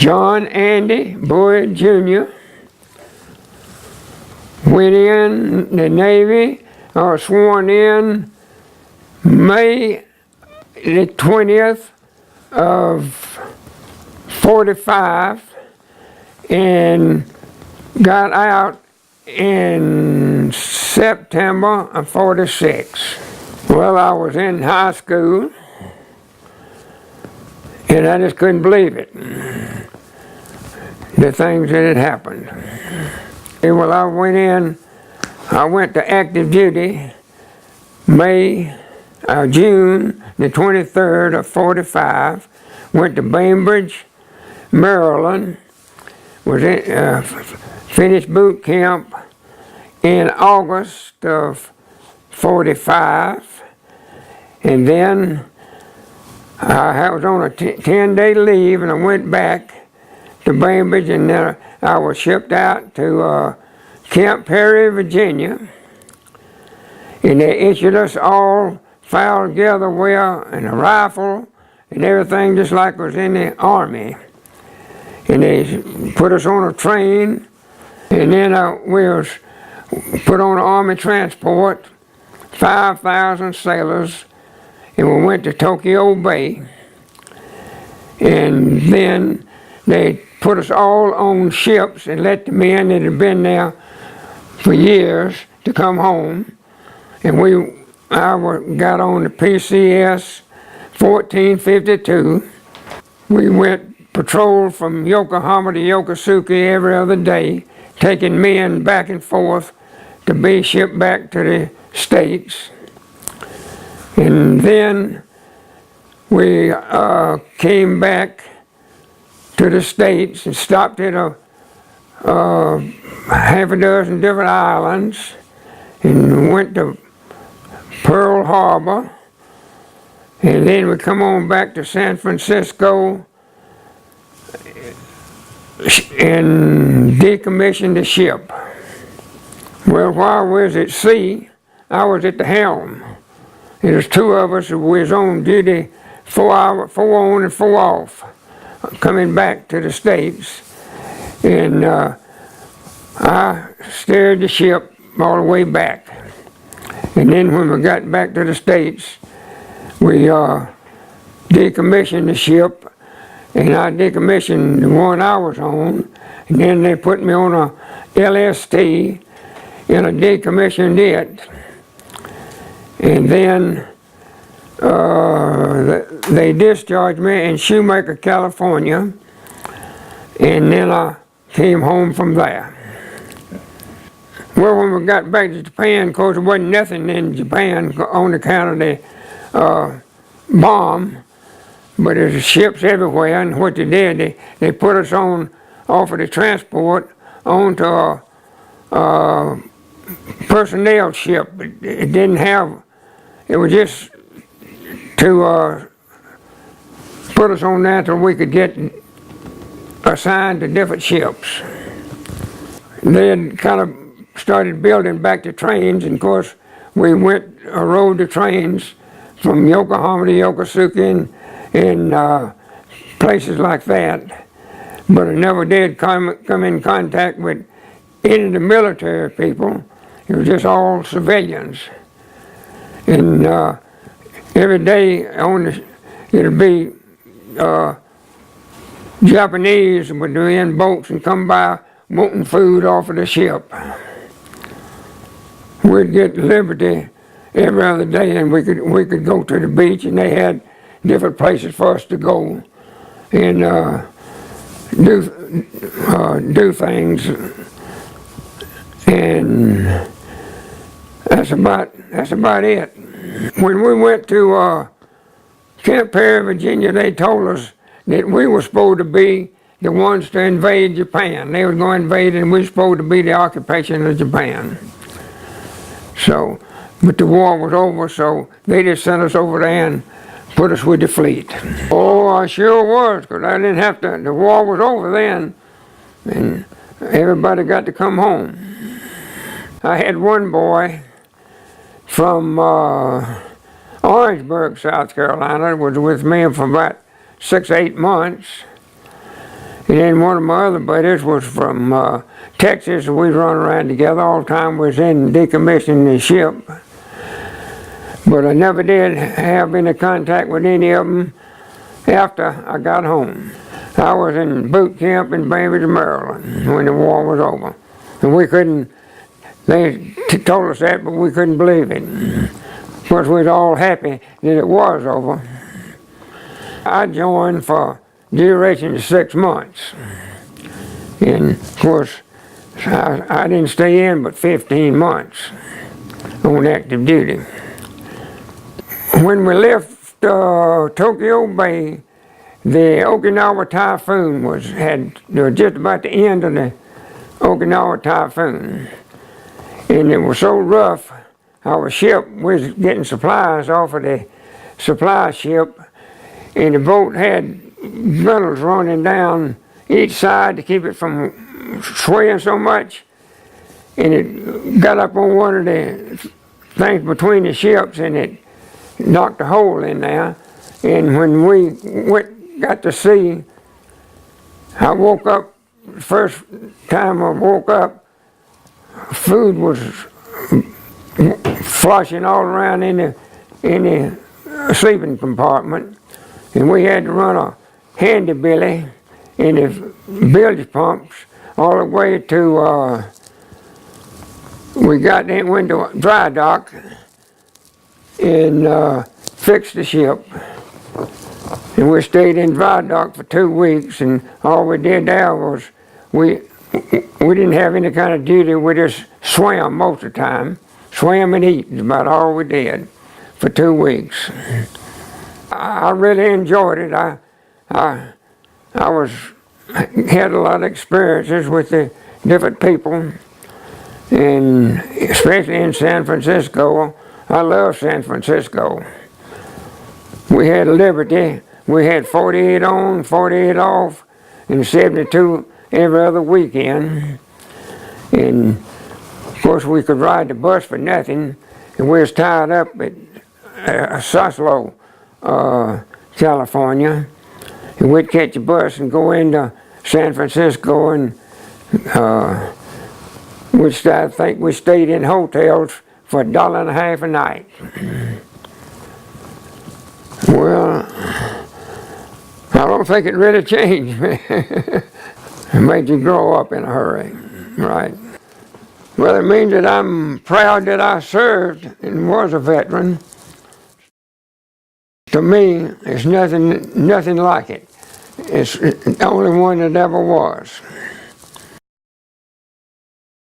John Andy Bowie Jr. went in the Navy. I was sworn in May the 20th of 45 and got out in September of 46. Well, I was in high school and I just couldn't believe it, the things that had happened. And well, I went to active duty June the 23rd of 45, went to Bainbridge, Maryland, was in, finished boot camp in August of 45, and then I was on a 10-day leave and I went back to Bainbridge, and then I was shipped out to Camp Perry, Virginia, and they issued us all filed together well and a rifle and everything just like it was in the Army. And they put us on a train, and then we was put on an Army transport, 5,000 sailors, and we went to Tokyo Bay. And then they put us all on ships and let the men that had been there for years to come home. And I got on the PCS 1452. We went patrol from Yokohama to Yokosuka every other day, taking men back and forth to be shipped back to the States. And then we came back to the States and stopped at half a dozen different islands and went to Pearl Harbor, and then we come on back to San Francisco and decommissioned the ship. Well, while we was at sea, I was at the helm. There was two of us who was on duty 4 on and 4 off, coming back to the States, and I steered the ship all the way back. And then when we got back to the States, we decommissioned the ship, and I decommissioned the one I was on, and then they put me on a LST, and I decommissioned it. And then they discharged me in Shoemaker, California, and then I came home from there. Well, when we got back to Japan, of course, there wasn't nothing in Japan on account of the bomb, but there's ships everywhere, and what they did, they put us on, off of the transport, onto a personnel ship. It didn't have, it was just to put us on that till we could get assigned to different ships. They had kind of started building back the trains, and of course we rode the trains from Yokohama to Yokosuka and places like that, but I never did come in contact with any of the military people. It was just all civilians, and every day it'd be Japanese would be in boats and come by wanting food off of the ship. We'd get liberty every other day, and we could go to the beach, and they had different places for us to go and do things, and that's about it. When we went to Camp Perry, Virginia, they told us that we were supposed to be the ones to invade Japan. They were going to invade, and we were supposed to be the occupation of Japan. So, but the war was over, so they just sent us over there and put us with the fleet. Oh, I sure was, because I didn't have to, the war was over then, and everybody got to come home. I had one boy from Orangeburg, South Carolina, was with me for about 6 or 8 months. And then one of my other buddies was from Texas. We run around together all the time. Was in decommissioning the ship. But I never did have any contact with any of them after I got home. I was in boot camp in Bainbridge, Maryland when the war was over. And we couldn't, they told us that, but we couldn't believe it. Of course, we was all happy that it was over. I joined for duration of 6 months. And of course, I didn't stay in but 15 months on active duty. When we left Tokyo Bay, the Okinawa typhoon was just about the end of the Okinawa typhoon. And it was so rough, our ship was getting supplies off of the supply ship, and the boat had gunnels running down each side to keep it from swaying so much. And it got up on one of the things between the ships, and it knocked a hole in there. And when we got to sea, I woke up, the first time I woke up, food was flushing all around in the sleeping compartment. And we had to run a handy billy in the bilge pumps all the way to, we went to a dry dock and fixed the ship. And we stayed in dry dock for 2 weeks, and all we did there was we didn't have any kind of duty. We just swam most of the time. Swam and eat is about all we did for 2 weeks. I really enjoyed it. I had a lot of experiences with the different people, and especially in San Francisco. I love San Francisco. We had liberty. We had 48 on, 48 off, and 72 every other weekend. And of course we could ride the bus for nothing, and we was tied up at Soslo, California. And we'd catch a bus and go into San Francisco, and I think we stayed in hotels for $1.50 a night. Well, I don't think it really changed me. It made you grow up in a hurry, right? Well, it means that I'm proud that I served and was a veteran. To me, it's nothing like it. It's the only one that ever was.